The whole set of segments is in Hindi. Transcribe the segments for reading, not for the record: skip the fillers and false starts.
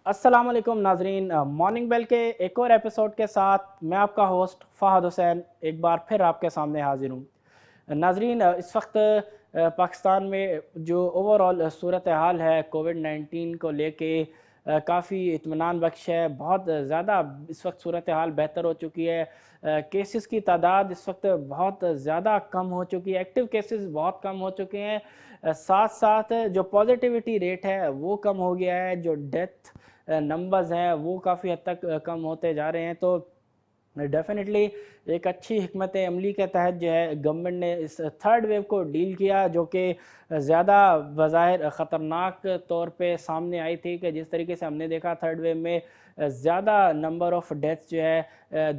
अस्सलाम वालेकुम नाजरीन, मॉर्निंग बेल के एक और एपिसोड के साथ मैं आपका होस्ट फ़हद हुसैन एक बार फिर आपके सामने हाजिर हूँ। नाजरीन, इस वक्त पाकिस्तान में जो ओवरऑल सूरत हाल है कोविड-19 को लेके काफ़ी इत्मीनान बख्श है। बहुत ज़्यादा इस वक्त सूरत हाल बेहतर हो चुकी है। केसेस की तादाद इस वक्त बहुत ज़्यादा कम हो चुकी है, एक्टिव केसेस बहुत कम हो चुके हैं। साथ साथ जो पॉजिटिविटी रेट है वो कम हो गया है, जो डेथ नंबर्स हैं वो काफ़ी हद तक कम होते जा रहे हैं। तो डेफिनेटली एक अच्छी हिकमत अमली के तहत जो है गवर्नमेंट ने इस थर्ड वेव को डील किया, जो कि ज़्यादा बज़ाहिर ख़तरनाक तौर पे सामने आई थी। कि जिस तरीके से हमने देखा थर्ड वेव में ज़्यादा नंबर ऑफ़ डेथ्स जो है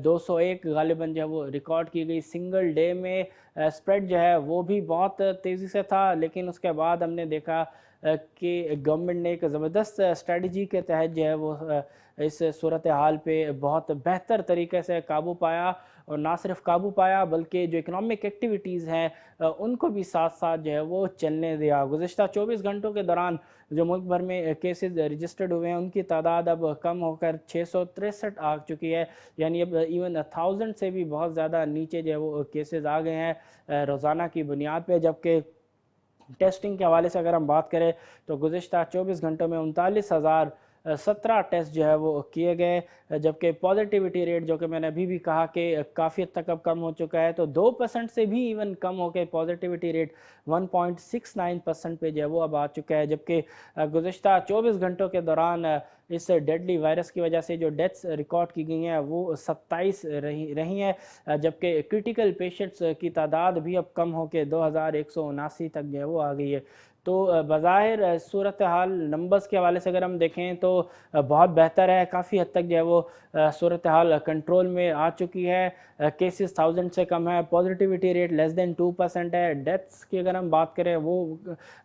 201 गालिबन जो है वो रिकॉर्ड की गई सिंगल डे में। स्प्रेड जो है वो भी बहुत तेज़ी से था, लेकिन उसके बाद हमने देखा कि गवर्नमेंट ने एक ज़बरदस्त स्ट्रेटजी के तहत जो है वो इस सूरत हाल पे बहुत बेहतर तरीके से काबू पाया। और ना सिर्फ काबू पाया बल्कि जो इकनॉमिक एक्टिविटीज़ हैं उनको भी साथ साथ जो है वो चलने दिया। गुज़िश्ता 24 घंटों के दौरान जो मुल्क भर में केसेस रजिस्टर्ड हुए हैं उनकी तादाद अब कम होकर 663 आ चुकी है। यानी अब इवन 1000 से भी बहुत ज़्यादा नीचे जो है वो केसेस आ गए हैं रोज़ाना की बुनियाद पे। जबकि टेस्टिंग के हवाले से अगर हम बात करें तो गुज़िश्ता 24 घंटों में 39,017 टेस्ट जो है वो किए गए। जबकि पॉजिटिविटी रेट, जो कि मैंने अभी भी कहा कि काफ़ी हद तक अब कम हो चुका है, तो 2% से भी इवन कम हो के पॉजिटिविटी रेट 1.69% पे जो है वो अब आ चुका है। जबकि गुज़िश्ता 24 घंटों के दौरान इस डेडली वायरस की वजह से जो डेथ्स रिकॉर्ड की गई हैं वो 27 रही हैं। जबकि क्रिटिकल पेशेंट्स की तादाद भी अब कम होकर 2179 तक जो है वो आ गई है। तो बज़ाहिर सूरत हाल नंबर्स के हवाले से अगर हम देखें तो बहुत बेहतर है। काफ़ी हद तक जो है वो सूरत हाल कंट्रोल में आ चुकी है। केसेस 1000 से कम है, पॉजिटिविटी रेट लेस देन 2% है। डेथ्स की अगर हम बात करें वो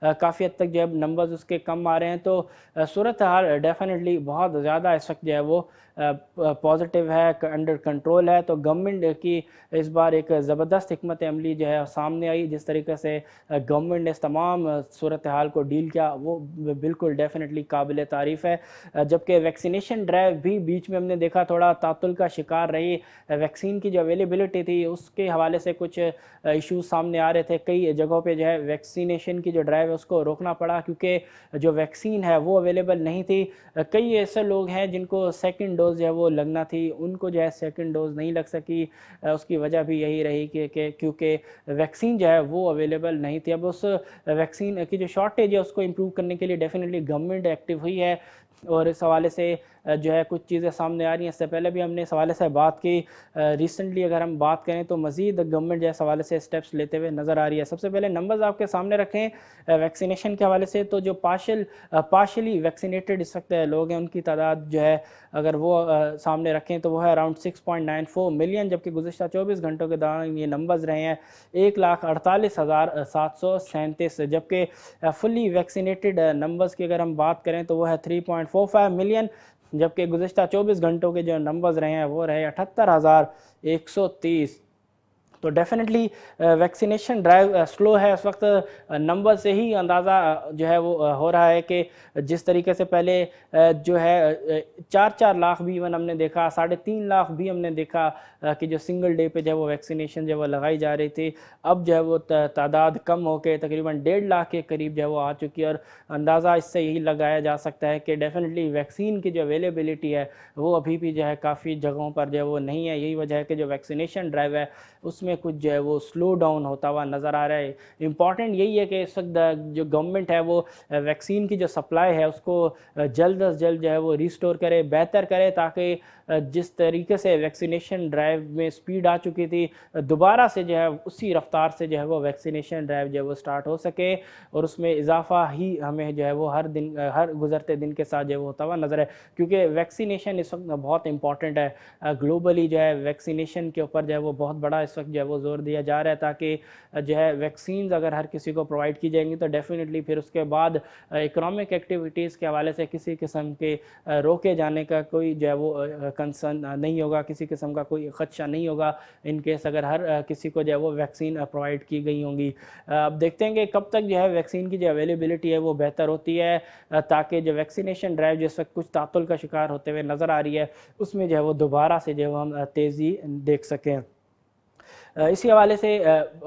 काफ़ी हद तक जो है नंबर्स उसके कम आ रहे हैं। तो सूरत हाल डेफिनेटली बहुत ज़्यादा इस वक्त जो है वो पॉजिटिव है, अंडर कंट्रोल है। तो गवर्नमेंट की इस बार एक ज़बरदस्त हिकमत अमली जो है सामने आई। जिस तरीके से गवर्नमेंट ने इस तमाम सूरत हाल को डील किया वो बिल्कुल डेफिनेटली काबिल तारीफ़ है। जबकि वैक्सीनेशन ड्राइव भी बीच में हमने देखा थोड़ा तातुल का शिकार रही। वैक्सीन की जो अवेलेबिलिटी थी उसके हवाले से कुछ इशूज़ सामने आ रहे थे। कई जगहों पे जो है वैक्सीनेशन की जो ड्राइव है उसको रोकना पड़ा, क्योंकि जो वैक्सीन है वो अवेलेबल नहीं थी। कई ऐसे लोग हैं जिनको सेकंड डोज़ जो है वो लगना थी, उनको जो है सेकंड डोज़ नहीं लग सकी। उसकी वजह भी यही रही कि क्योंकि वैक्सीन जो है वो अवेलेबल नहीं थी। अब उस वैक्सीन की जो शॉर्टेज है उसको इम्प्रूव करने के लिए डेफिनेटली गवर्नमेंट एक्टिव हुई है। और इस हवाले से जो है कुछ चीज़ें सामने आ रही हैं। इससे पहले भी हमने इस हवाले से बात की। रिसेंटली अगर हम बात करें तो मज़ीद गवर्नमेंट जो है इस हवाले से स्टेप्स लेते हुए नज़र आ रही है। सबसे पहले नंबर्स आपके सामने रखें वैक्सीनेशन के हवाले से। तो जो पार्शली वैक्सीनेटेड इस वक्त लोग हैं उनकी तादाद जो है अगर वो सामने रखें तो वो है अराउंड 6.94 मिलियन। जबकि गुज़िश्ता 24 घंटों के दौरान ये नंबर्स रहे हैं 1,48,737। जबकि फुली वैक्सीनेटेड नंबर्स की अगर हम बात करें तो वो है 3.45 मिलियन। जबकि गुज़िश्ता 24 घंटों के जो नंबर्स रहे हैं वो रहे 78,130। तो डेफिनेटली वैक्सीनेशन ड्राइव स्लो है इस वक्त। नंबर से ही अंदाज़ा जो है वो हो रहा है कि जिस तरीके से पहले जो है 4-4 लाख भी इवन हमने देखा, 3.5 लाख भी हमने देखा कि जो सिंगल डे पे जो है वो वैक्सीनेशन जो है वो लगाई जा रही थी। अब जो है वो तादाद कम होकर तकरीबन 1.5 लाख के करीब जो है वो आ चुकी है। और अंदाज़ा इससे यही लगाया जा सकता है कि डेफिनेटली वैक्सीन की जो अवेलेबिलिटी है वो अभी भी जो है काफ़ी जगहों पर जो है वो नहीं है। यही वजह है कि जो वैक्सीनेशन ड्राइव है उसमें कुछ जो है वो स्लो डाउन होता हुआ नज़र आ रहा है। इम्पॉर्टेंट यही है कि इस वक्त जो गवर्नमेंट है वो वैक्सीन की जो सप्लाई है उसको जल्द अज जल्द जो है वो रिस्टोर करे, बेहतर करे, ताकि जिस तरीके से वैक्सीनेशन ड्राइव में स्पीड आ चुकी थी दोबारा से जो है उसी रफ्तार से जो है वो वैक्सीनेशन ड्राइव जो है वो स्टार्ट हो सके। और उसमें इजाफा ही हमें जो है वो हर गुजरते दिन के साथ जो है वो होता हुआ नज़र है। क्योंकि वैक्सीनेशन इस वक्त बहुत इंपॉर्टेंट है। ग्लोबली जो है वैक्सीनेशन के ऊपर जो है वो बहुत बड़ा इस वक्त जो है वो ज़ोर दिया जा रहा है, ताकि जो है वैक्सीन अगर हर किसी को प्रोवाइड की जाएंगी तो डेफिनेटली फिर उसके बाद इकोनॉमिक एक्टिविटीज़ के हवाले से किसी किस्म के रोके जाने का कोई जो है वो कंसर्न नहीं होगा, किसी किस्म का कोई ख़दशा नहीं होगा इन केस अगर हर किसी को जो है वो वैक्सीन प्रोवाइड की गई होंगी। अब देखते हैं कि कब तक जो है वैक्सीन की जो अवेलेबिलिटी है वो बेहतर होती है, ताकि जो वैक्सीनेशन ड्राइव जिस वक्त कुछ तातुल का शिकार होते हुए नज़र आ रही है उसमें जो है वो दोबारा से जो है हम तेज़ी देख सकें। इसी हवाले से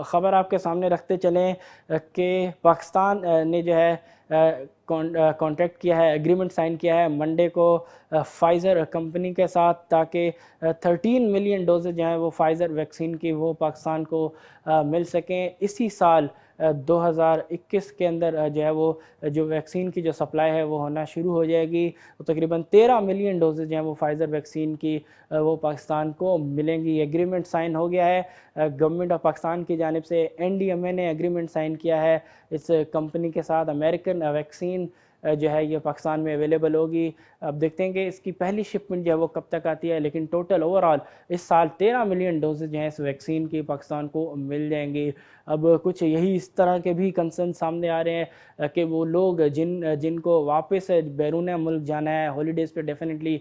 ख़बर आपके सामने रखते चलें कि पाकिस्तान ने जो है कॉन्ट्रैक्ट किया है, एग्रीमेंट साइन किया है मंडे को फाइज़र कंपनी के साथ, ताकि 13 मिलियन डोजेज जो हैं वो फाइज़र वैक्सीन की वो पाकिस्तान को मिल सकें। इसी साल 2021 के अंदर जो है वो जो वैक्सीन की जो सप्लाई है वो होना शुरू हो जाएगी। तो तकरीबन 13 मिलियन डोजेज जो हैं वो फाइज़र वैक्सीन की वो पाकिस्तान को मिलेंगी। एग्रीमेंट साइन हो गया है गवर्नमेंट ऑफ पाकिस्तान की जानिब से। NDMA ने एग्रीमेंट साइन किया है इस कंपनी के साथ। अमेरिकन वैक्सीन जो है ये पाकिस्तान में अवेलेबल होगी। अब देखते हैं कि इसकी पहली शिपमेंट जो है वो कब तक आती है, लेकिन टोटल ओवरऑल इस साल 13 मिलियन डोजेज जो हैं इस वैक्सीन की पाकिस्तान को मिल जाएंगी। अब कुछ यही इस तरह के भी कंसर्न सामने आ रहे हैं कि वो लोग जिनको वापस बैरून मुल्क जाना है हॉलीडेज़ पे, डेफिनेटली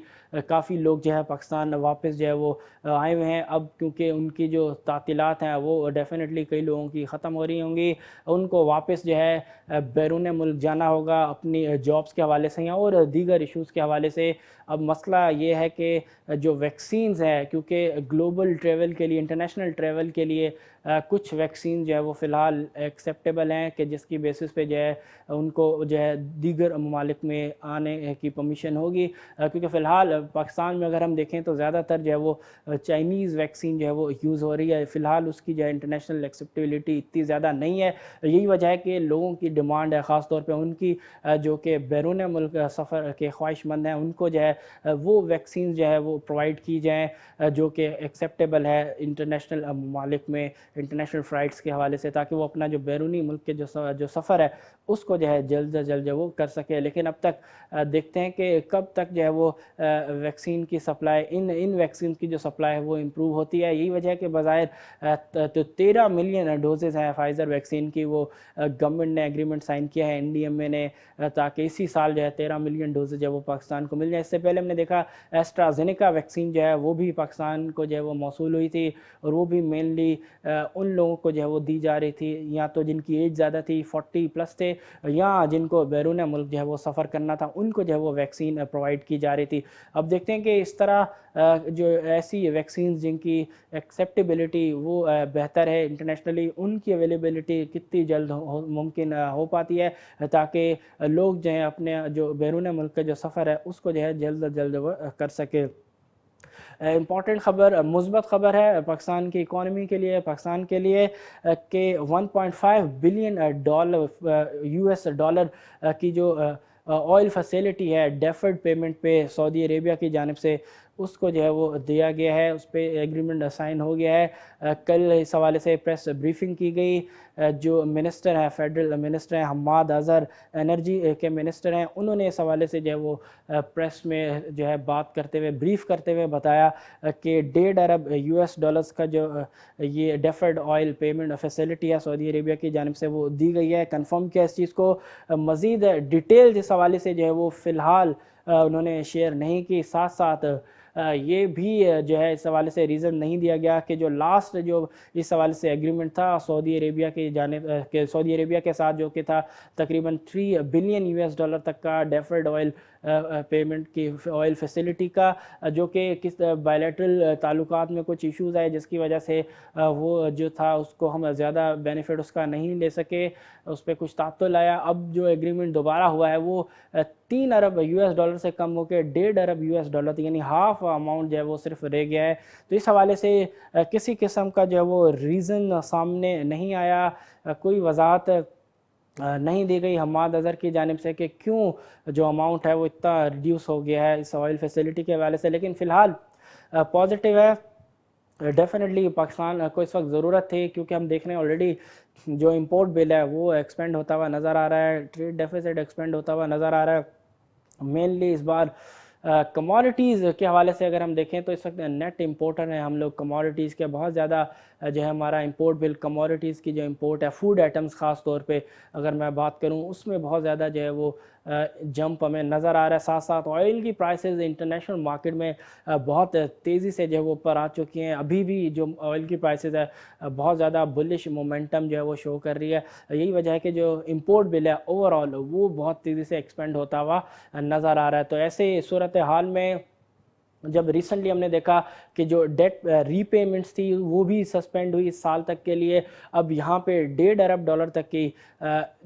काफ़ी लोग जो है पाकिस्तान वापस जो है वो आए हुए हैं। अब क्योंकि उनकी जो तातीलात हैं वो डेफिनेटली कई लोगों की ख़त्म हो रही होंगी, उनको वापस जो है बैरून मुल्क जाना होगा अपनी जॉब्स के हवाले से या और दीगर इश्यूज़ के हवाले से। अब मसला ये है कि जो वैक्सीन्स हैं, क्योंकि ग्लोबल ट्रैवल के लिए, इंटरनेशनल ट्रैवल के लिए कुछ वैक्सीन जो है वो फ़िलहाल एक्सेप्टेबल हैं कि जिसकी बेसिस पे जो है उनको जो है दीगर ममालिक में आने की परमिशन होगी। क्योंकि फ़िलहाल पाकिस्तान में अगर हम देखें तो ज़्यादातर जो है वो चाइनीज़ वैक्सीन जो है वो यूज़ हो रही है। फ़िलहाल उसकी जो है इंटरनेशनल एक्सेप्टेबिलिटी इतनी ज़्यादा नहीं है। यही वजह है कि लोगों की डिमांड है, ख़ास तौर पे उनकी जो कि बैरून मुल्क सफ़र के ख्वाहिशमंद हैं, उनको जो है वो वैक्सीन जो है वो प्रोवाइड की जाएँ जो कि एक्सेप्टेबल है इंटरनेशनल ममालिक में, इंटरनेशनल फ़्लाइट्स के हवाले से, ताकि वो अपना जो बैरूनी मुल्क के जो सफ़र है उसको जो है जल्द से जल्द जो वो कर सके। लेकिन अब तक देखते हैं कि कब तक जो है वो वैक्सीन की सप्लाई, इन वैक्सीन की जो सप्लाई है वो इम्प्रूव होती है। यही वजह है कि बज़ाहिर तो 13 मिलियन डोजेज़ हैं फाइज़र वैक्सीन की, वो गवर्नमेंट ने एग्रीमेंट साइन किया है NDMA ने, ताकि इसी साल जो है 13 मिलियन डोजेज जो है वो पाकिस्तान को मिल जाए। इससे पहले हमने देखा एस्ट्राज़ेनेका वैक्सीन जो है वो भी पाकिस्तान को जो है वो मौसूल हुई थी, और वो भी मेनली उन लोगों को जो है वो दी जा रही थी या तो जिनकी एज ज़्यादा थी, 40+ थे, या जिनको बैरून मुल्क जो है वो सफ़र करना था, उनको जो है वो वैक्सीन प्रोवाइड की जा रही थी। अब देखते हैं कि इस तरह जो ऐसी वैक्सीन जिनकी एक्सेप्टेबिलिटी वो बेहतर है इंटरनेशनली, उनकी अवेलेबिलिटी कितनी जल्द मुमकिन हो पाती है, ताकि लोग जो हैं अपने जो बैरून मुल्क का जो सफ़र है उसको जो है जल्द अज जल्द वो कर सके। इम्पॉर्टेंट ख़बर, मुस्बत ख़बर है पाकिस्तान की इकॉनमी के लिए, पाकिस्तान के लिए कि 1.5 बिलियन डॉलर US डॉलर की जो ऑयल फैसिलिटी है डेफर्ड पेमेंट पे सऊदी अरेबिया की जानिब से, उसको जो है वो दिया गया है, उस पर एग्रीमेंट साइन हो गया है। कल इस हवाले से प्रेस ब्रीफिंग की गई। जो मिनिस्टर हैं, फेडरल मिनिस्टर हैं हम्माद अज़हर, एनर्जी के मिनिस्टर हैं, उन्होंने इस हवाले से जो है वो प्रेस में जो है बात करते हुए, ब्रीफ करते हुए बताया कि 1.5 अरब US डॉलर्स का जो ये डेफर्ड ऑयल पेमेंट फैसिलिटी है सऊदी अरेबिया की जानिब से वो दी गई है। कंफर्म किया इस चीज़ को। मज़ीद डिटेल इस हवाले से जो है वो फ़िलहाल उन्होंने शेयर नहीं की। साथ साथ ये भी जो है इस हवाले से रीज़न नहीं दिया गया कि जो लास्ट जो इस हवाले से एग्रीमेंट था सऊदी अरेबिया की जानिब के, सऊदी अरेबिया के साथ जो कि था तकरीबन 3 बिलियन US डॉलर तक का डेफर्ड ऑयल पेमेंट की ऑयल फैसिलिटी का, जो कि किस बायलैटरल ताल्लुकात में कुछ इश्यूज़ आए जिसकी वजह से वो जो था उसको हम ज़्यादा बेनिफिट उसका नहीं ले सके, उस पर कुछ तात्तुल आया। अब जो एग्रीमेंट दोबारा हुआ है वो 3 अरब US डॉलर से कम होकर 1.5 अरब US डॉलर, यानी हाफ अमाउंट जो है वो सिर्फ रह गया है। तो इस हवाले से किसी किस्म का जो है वो रीज़न सामने नहीं आया, कोई वजाहत नहीं दी गई हम्माद अज़हर की जानिब से कि क्यों जो अमाउंट है वो इतना रिड्यूस हो गया है इस ऑयल फैसिलिटी के हवाले से। लेकिन फ़िलहाल पॉजिटिव है, डेफिनेटली पाकिस्तान को इस वक्त ज़रूरत थी, क्योंकि हम देख रहे हैं ऑलरेडी जो इंपोर्ट बिल है वो एक्सपेंड होता हुआ नज़र आ रहा है, ट्रेड डेफिसिट एक्सपेंड होता हुआ नज़र आ रहा है। मेनली इस बार कमोडिटीज़ के हवाले से अगर हम देखें तो इस वक्त नेट इम्पोर्टर हैं हम लोग कमोडिटीज़ के, बहुत ज़्यादा जो है हमारा इंपोर्ट बिल कमोडिटीज़ की जो इंपोर्ट है फूड आइटम्स ख़ास तौर पे अगर मैं बात करूं उसमें बहुत ज़्यादा जो है वो जंप हमें नज़र आ रहा है। साथ साथ ऑयल की प्राइसेस इंटरनेशनल मार्केट में बहुत तेज़ी से जो है वो ऊपर आ चुकी हैं। अभी भी जो ऑयल की प्राइसेस है बहुत ज़्यादा बुलिश मोमेंटम जो है वो शो कर रही है। यही वजह है कि जो इंपोर्ट बिल है ओवरऑल वो बहुत तेज़ी से एक्सपेंड होता हुआ नज़र आ रहा है। तो ऐसे सूरत हाल में जब रिसेंटली हमने देखा कि जो डेट रीपेमेंट्स थी वो भी सस्पेंड हुई इस साल तक के लिए, अब यहाँ पे $1.5 अरब तक की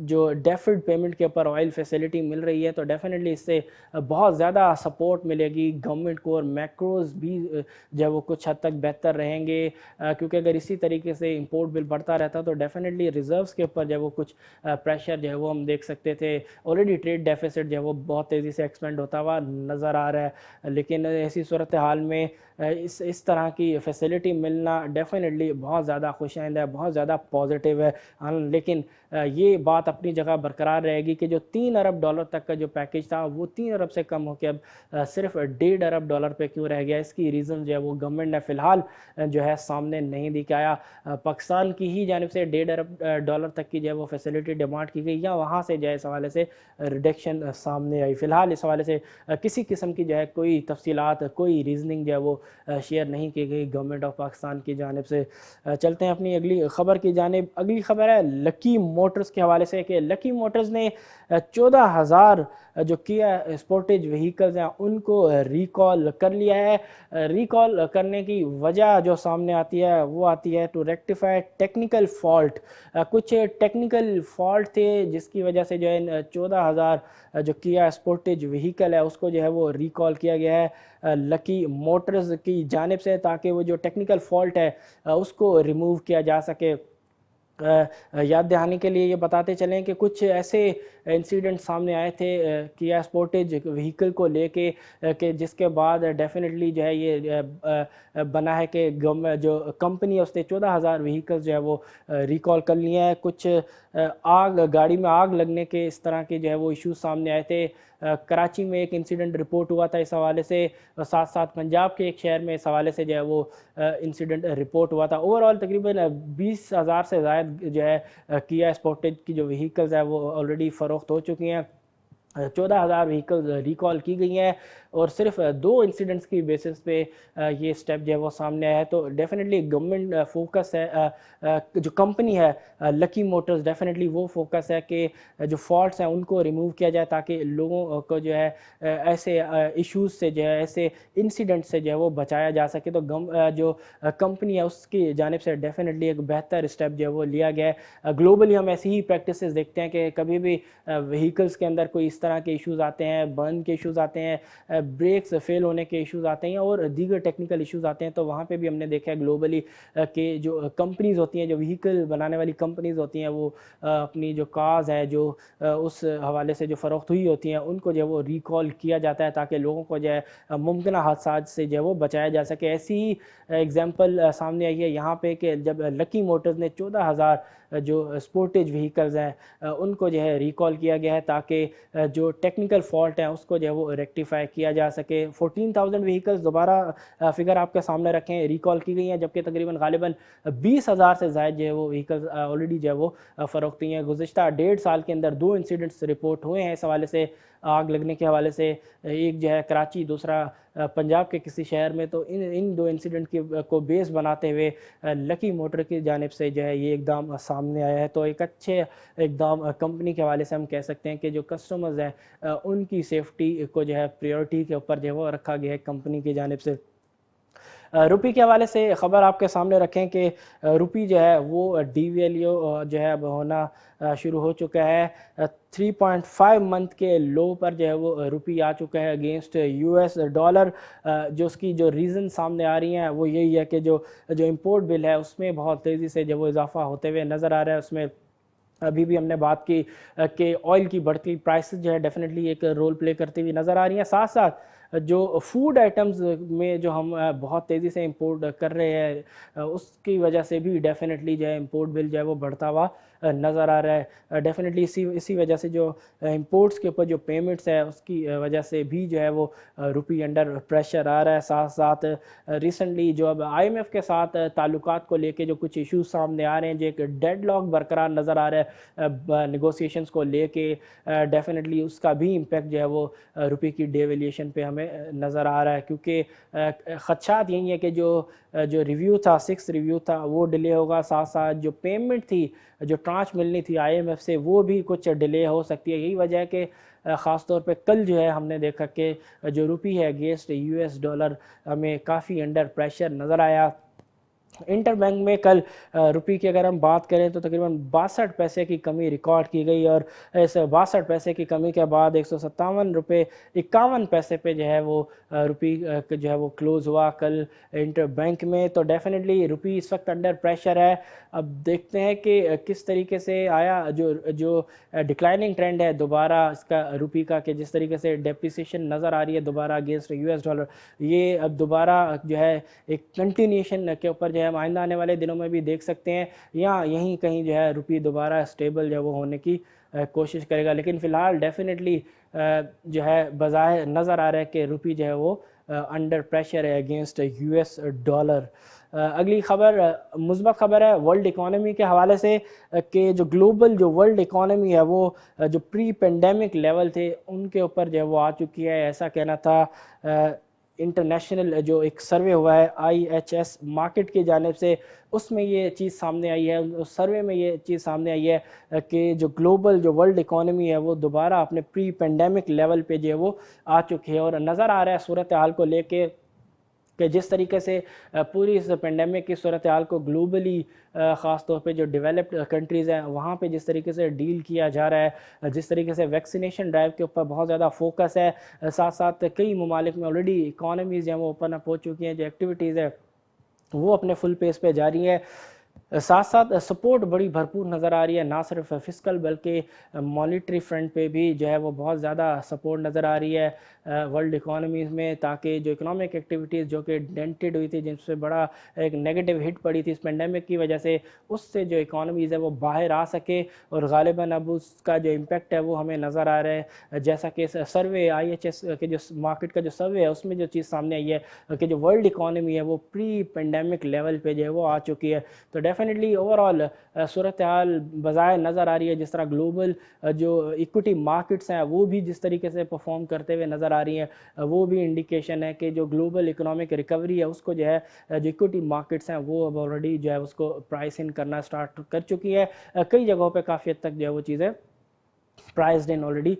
जो डेफर्ड पेमेंट के ऊपर ऑयल फैसिलिटी मिल रही है, तो डेफिनेटली इससे बहुत ज़्यादा सपोर्ट मिलेगी गवर्नमेंट को और मैक्रोज भी जो है वो कुछ हद तक बेहतर रहेंगे, क्योंकि अगर इसी तरीके से इंपोर्ट बिल बढ़ता रहता तो डेफिनेटली रिजर्व्स के ऊपर जो है वो कुछ प्रेशर जो है वो हम देख सकते थे। ऑलरेडी ट्रेड डेफिसिट जो है वो बहुत तेज़ी से एक्सपेंड होता हुआ नज़र आ रहा है, लेकिन ऐसी सूरत हाल में इस तरह की फैसिलिटी मिलना डेफिनेटली बहुत ज़्यादा खुशाइंद है, बहुत ज़्यादा पॉजिटिव है। लेकिन ये बात अपनी जगह बरकरार रहेगी कि जो $3 अरब तक का जो पैकेज था वो 3 अरब से कम होकर अब सिर्फ $1.5 अरब पे क्यों रह गया, इसकी रीज़न जो है वो गवर्नमेंट ने फ़िलहाल जो है सामने नहीं दिखाया। पाकिस्तान की ही जानिब से $1.5 अरब तक की जो है वो फैसिलिटी डिमांड की गई या वहाँ से जो है इस हवाले से रिडक्शन सामने आई। फ़िलहाल इस हवाले से किसी किस्म की जो है कोई तफसीलात, कोई रीजनिंग जो है वो शेयर नहीं की गई गवर्नमेंट ऑफ पाकिस्तान की जानिब से। चलते हैं अपनी अगली ख़बर की जानिब। अगली ख़बर है लकी मोटर्स के हवाले से कि लकी मोटर्स ने 14,000 जो किया स्पोर्टेज व्हीकल्स हैं उनको रिकॉल कर लिया है। रिकॉल करने की वजह जो सामने आती है वो आती है टू रेक्टिफाई टेक्निकल फॉल्ट। कुछ टेक्निकल फॉल्ट थे जिसकी वजह से जो है 14,000 जो किया स्पोर्टेज व्हीकल है उसको जो है वो रिकॉल किया गया है लकी मोटर्स की जानिब से, ताकि वो जो टेक्निकल फॉल्ट है उसको रिमूव किया जा सके। याद दहानी के लिए ये बताते चलें कि कुछ ऐसे इंसिडेंट सामने आए थे किया स्पोर्टेज व्हीकल को लेके कि जिसके बाद डेफिनेटली जो है ये बना है कि जो कंपनी है उसने 14,000 व्हीकल्स जो है वो रिकॉल कर लिए हैं। कुछ गाड़ी में आग लगने के इस तरह के जो है वो इश्यूज सामने आए थे। कराची में एक इंसिडेंट रिपोर्ट हुआ था इस हवाले से, साथ साथ पंजाब के एक शहर में इस हवाले से जो है वो इंसिडेंट रिपोर्ट हुआ था। ओवरऑल तकरीबन 20,000 से ज़ायद जो है किया स्पोर्टेज की जो व्हीकल्स है वो ऑलरेडी फ़रोख्त हो चुकी हैं। 14,000 व्हीकल्स रिकॉल की गई हैं और सिर्फ 2 इंसिडेंट्स की बेसिस पे ये स्टेप जो है वो सामने आया है। तो डेफिनेटली गवर्नमेंट फोकस है, जो कंपनी है लकी मोटर्स, डेफिनेटली वो फोकस है कि जो फॉल्ट्स हैं उनको रिमूव किया जाए ताकि लोगों को जो है ऐसे इश्यूज से जो है ऐसे इंसिडेंट से जो है वो बचाया जा सके। तो जो कंपनी है उसकी जानिब से डेफिनेटली एक बेहतर स्टेप जो है वो लिया गया है। ग्लोबली हम ऐसी ही प्रैक्टिसेस देखते हैं कि कभी भी व्हीकल्स के अंदर कोई इस तरह के इश्यूज आते हैं, बर्न के इश्यूज आते हैं, ब्रेक्स फेल होने के इश्यूज आते हैं और दीगर टेक्निकल इश्यूज आते हैं, तो वहाँ पे भी हमने देखा है ग्लोबली कि जो कंपनीज़ होती हैं, जो व्हीकल बनाने वाली कंपनीज़ होती हैं, वो अपनी जो कार्स हैं जो उस हवाले से जो फ़रोख्त हुई होती हैं उनको जो है वो रिकॉल किया जाता है ताकि लोगों को जो है मुमकिन हादसा से जो है वो बचाया जा सके। ऐसी ही एग्जाम्पल सामने आई है यहाँ पे कि जब लकी मोटर्स ने 14,000 जो स्पोर्टेज व्हीकल्स हैं उनको जो है रिकॉल किया गया है ताकि जो टेक्निकल फॉल्ट है उसको जो है वो रेक्टिफाई किया जा सके। 14,000 व्हीकल्स दोबारा फिगर आपके सामने रखें रिकॉल की गई हैं, जबकि तकरीबन गालिबन 20,000 से ज़ायद जो है वो व्हीकल्स ऑलरेडी जो है वो फ़रोख्त हुई हैं। गुज़िश्ता 1.5 साल के अंदर 2 इंसिडेंट्स रिपोर्ट हुए हैं इस हवाले से, आग लगने के हवाले से, एक जो है कराची, दूसरा पंजाब के किसी शहर में। तो इन 2 इंसिडेंट को बेस बनाते हुए लकी मोटर की जानिब से जो है ये इक़दाम सामने आया है। तो एक अच्छे इक़दाम कंपनी के हवाले से हम कह सकते हैं कि जो कस्टमर्स हैं उनकी सेफ्टी को जो है प्रायोरिटी के ऊपर जो है वो रखा गया है कंपनी की जानिब से। रुपी के हवाले से ख़बर आपके सामने रखें कि रुपी जो है वो डीवैल्यू जो है अब होना शुरू हो चुका है। 3.5 मंथ के लो पर जो है वो रुपी आ चुका है अगेंस्ट US डॉलर। जो उसकी जो रीज़न सामने आ रही हैं वो यही है कि जो इंपोर्ट बिल है उसमें बहुत तेज़ी से जो वो इजाफा होते हुए नज़र आ रहा है। उसमें अभी भी हमने बात की कि ऑयल की बढ़ती प्राइसेस जो है डेफिनेटली एक रोल प्ले करती हुई नज़र आ रही हैं। साथ साथ जो फूड आइटम्स में जो हम बहुत तेज़ी से इंपोर्ट कर रहे हैं, उसकी वजह से भी डेफिनेटली जो है इंपोर्ट बिल जो है वो बढ़ता हुआ नज़र आ रहा है। डेफिनेटली इसी वजह से जो इंपोर्ट्स के ऊपर जो पेमेंट्स है उसकी वजह से भी जो है वो रुपी अंडर प्रेशर आ रहा है। साथ साथ रिसेंटली जो अब IMF के साथ ताल्लुकात को लेके जो कुछ इश्यूज सामने आ रहे हैं, जो एक डेडलॉक बरकरार नज़र आ रहा है नेगोशिएशंस को लेके, डेफिनेटली उसका भी इम्पेक्ट जो है वो रुपये की डेवैल्यूएशन पे हमें नज़र आ रहा है। क्योंकि खदशात यही है कि जो रिव्यू था, 6 रिव्यू था, वो डिले होगा। साथ साथ जो पेमेंट थी, जो ट्रांच मिलनी थी IMF से, वो भी कुछ डिले हो सकती है। यही वजह है कि ख़ास तौर पे कल जो है हमने देखा कि जो रुपी है अगेंस्ट US डॉलर हमें काफ़ी अंडर प्रेशर नज़र आया। इंटर बैंक में कल रुपये की अगर हम बात करें तो तकरीबन 62 पैसे की कमी रिकॉर्ड की गई, और इस 62 पैसे की कमी के बाद 157 रुपये 51 पैसे पे जो है वो रुपये जो है वो क्लोज़ हुआ कल इंटर बैंक में। तो डेफिनेटली रुपये इस वक्त अंडर प्रेशर है। अब देखते हैं कि किस तरीके से आया जो जो डिक्लाइनिंग ट्रेंड है दोबारा इसका रुपये का, कि जिस तरीके से डेप्रिसिएशन नज़र आ रही है दोबारा अगेंस्ट US डॉलर, ये अब दोबारा जो है एक कंटिन्यूशन के ऊपर जो है हम आइंदा आने वाले दिनों में भी देख सकते हैं, या यहीं कहीं जो है रुपये दोबारा स्टेबल जो है वो होने की कोशिश करेगा। लेकिन फ़िलहाल डेफिनेटली जो है बज़ाहिर नज़र आ रहा है कि रुपये जो है वो अंडर प्रेशर है अगेंस्ट US डॉलर। अगली खबर मुस्बत खबर है वर्ल्ड इकोनॉमी के हवाले से, कि जो ग्लोबल जो वर्ल्ड इकोनॉमी है वो जो प्री पेंडेमिक लेवल थे उनके ऊपर जो है वो आ चुकी है, ऐसा कहना था इंटरनेशनल जो एक सर्वे हुआ है IHS मार्केट की जानिब से, उसमें ये चीज़ सामने आई है। उस सर्वे में ये चीज़ सामने आई है कि जो ग्लोबल जो वर्ल्ड इकोनॉमी है वो दोबारा अपने प्री पेंडेमिक लेवल पे जो है वो आ चुकी है। और नज़र आ रहा है सूरत हाल को लेके कि जिस तरीके से पूरी इस पेंडेमिक की सूरत हाल को ग्लोबली ख़ास तौर पे जो डेवलप्ड कंट्रीज़ हैं वहाँ पे जिस तरीके से डील किया जा रहा है, जिस तरीके से वैक्सीनेशन ड्राइव के ऊपर बहुत ज़्यादा फोकस है, साथ साथ कई ममालिक में ऑलरेडी इकॉनमीज़ हैं वो ओपन अप हो चुकी हैं, जो एक्टिविटीज़ है वो अपने फुल पेस पे जारी है। साथ साथ सपोर्ट बड़ी भरपूर नज़र आ रही है, ना सिर्फ फिस्कल बल्कि मॉनिटरी फ्रंट पे भी जो है वो बहुत ज़्यादा सपोर्ट नज़र आ रही है वर्ल्ड इकोनॉमीज़ में, ताकि जो इकोनॉमिक एक्टिविटीज़ जो कि डेंटेड हुई थी, जिनसे बड़ा एक नेगेटिव हिट पड़ी थी इस पेंडेमिक की वजह से, उससे जो इकोनॉमीज़ है वो बाहर आ सके। और ग़ालिबन अब उसका जो इम्पेक्ट है वो हमें नज़र आ रहा है, जैसा कि सर्वे IHS के जो मार्केट का जो सर्वे है उसमें जो चीज़ सामने आई है कि जो वर्ल्ड इकोनॉमी है वो प्री पेंडेमिक लेवल पे जो है वो आ चुकी है। तो डेफिनेटली ओवरऑल सूरत हाल बज़ाहिर नज़र आ रही है, जिस तरह ग्लोबल जो इक्विटी मार्केट्स हैं वो भी जिस तरीके से परफॉर्म करते हुए नज़र आ रही हैं, वो भी इंडिकेशन है कि जो ग्लोबल इकोनॉमिक रिकवरी है उसको जो है जो इक्विटी मार्केट्स हैं वो अब ऑलरेडी जो है उसको प्राइस इन करना स्टार्ट कर चुकी है। कई जगहों पे काफ़ी हद तक जो है वो चीज़ें प्राइस्ड इन ऑलरेडी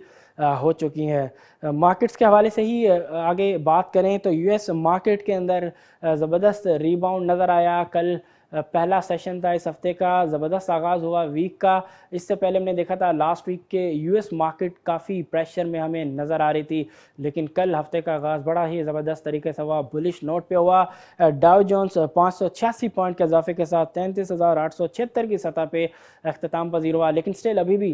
हो चुकी हैं। मार्केट्स के हवाले से ही आगे बात करें तो US मार्केट के अंदर ज़बरदस्त रीबाउंड नज़र आया। कल पहला सेशन था इस हफ्ते का, ज़बरदस्त आगाज़ हुआ वीक का। इससे पहले हमने देखा था लास्ट वीक के US मार्केट काफ़ी प्रेशर में हमें नज़र आ रही थी, लेकिन कल हफ्ते का आगाज़ बड़ा ही ज़बरदस्त तरीके से हुआ, बुलिश नोट पे हुआ। डाउ जोन्स 586 पॉइंट के इजाफे के साथ 33,876 की सतह पे अख्ताम पजीर हुआ, लेकिन स्टिल अभी भी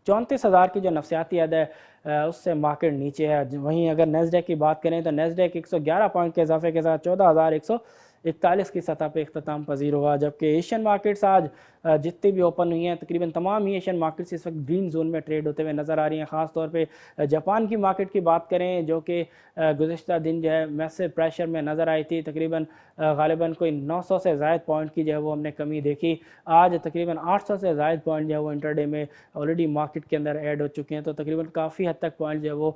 34,000 की जो नफसियाती हद है उससे मार्केट नीचे है। वहीं अगर नेस्डेक की बात करें तो नेस्डेक 111 पॉइंट के इजाफे के साथ 14,141 की सतह पे इख्तिताम पजीर हुआ। जबकि एशियन मार्केट्स आज जितनी भी ओपन हुई हैं तकरीबन तमाम ही एशियन मार्केट्स इस वक्त ग्रीन जोन में ट्रेड होते हुए नज़र आ रही हैं। ख़ास तौर पे जापान की मार्केट की बात करें जो कि गुज़िश्ता दिन जो है मैसिव प्रेशर में नज़र आई थी, तकरीबन ग़ालिबन कोई 900 से ज़ायद पॉइंट की जो है वो हमने कमी देखी। आज तकरीबन 800 से ज़ायद पॉइंट जो है वो इंटरडे में ऑलरेडी मार्केट के अंदर ऐड हो चुके हैं। तो तकरीबन काफ़ी हद तक पॉइंट जो है वो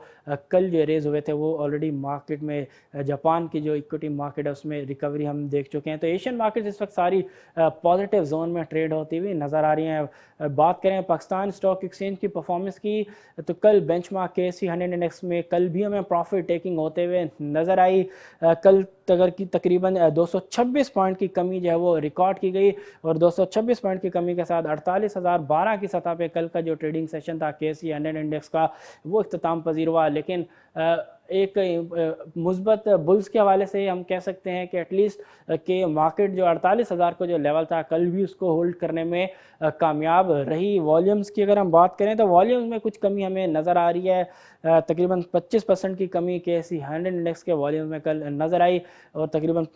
कल जो रेज़ हुए थे वो ऑलरेडी मार्केट में जापान की जो इक्विटी मार्केट है उसमें रिकवरी हम देख चुके हैं। तो एशियन मार्केट इस वक्त सारी पॉजिटिव जोन में ट्रेड होती हुई नज़र आ रही हैं। बात करें पाकिस्तान स्टॉक एक्सचेंज की परफॉर्मेंस की तो कल बेंचमार्क KSE 100 इंडेक्स में कल भी हमें प्रॉफिट टेकिंग होते हुए नज़र आई। कल तकरीबन 226 पॉइंट की कमी जो है वो रिकॉर्ड की गई और 226 पॉइंट की कमी के साथ 48,012 की सतह पे कल का जो ट्रेडिंग सेशन था KSE 100 इंडेक्स का वो इख्तिताम पजीर हुआ। लेकिन एक मुस्बत बुल्स के हवाले से हम कह सकते हैं कि एटलीस्ट कि मार्केट जो 48,000 को जो लेवल था कल भी उसको होल्ड करने में कामयाब रही। वॉल्यूम्स की अगर हम बात करें तो वॉल्यूम्स में कुछ कमी हमें नज़र आ रही है। तकरीबन 25% की कमी KSE 100 इंडेक्स के वॉल्यूम में कल नज़र आई और तकरीबन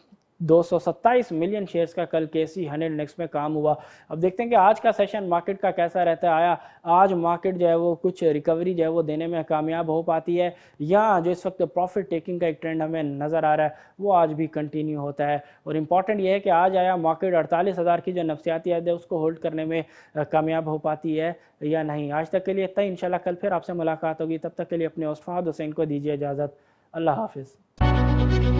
227 मिलियन शेयर्स का कल KSE 100 इंडेक्स में काम हुआ। अब देखते हैं कि आज का सेशन मार्केट का कैसा रहता है। आया आज मार्केट जो है वो कुछ रिकवरी जो है वो देने में कामयाब हो पाती है, या जो इस वक्त प्रॉफिट टेकिंग का एक ट्रेंड हमें नज़र आ रहा है वो आज भी कंटिन्यू होता है। और इम्पॉर्टेंट ये है कि आज आया मार्केट 48,000 की जो नफसियाती हद है उसको होल्ड करने में कामयाब हो पाती है या नहीं। आज तक के लिए इतना ही, इंशाल्लाह कल फिर आपसे मुलाकात होगी। तब तक के लिए अपने होस्ट फहद हुसैन को दीजिए इजाज़त। अल्लाह हाफिज़।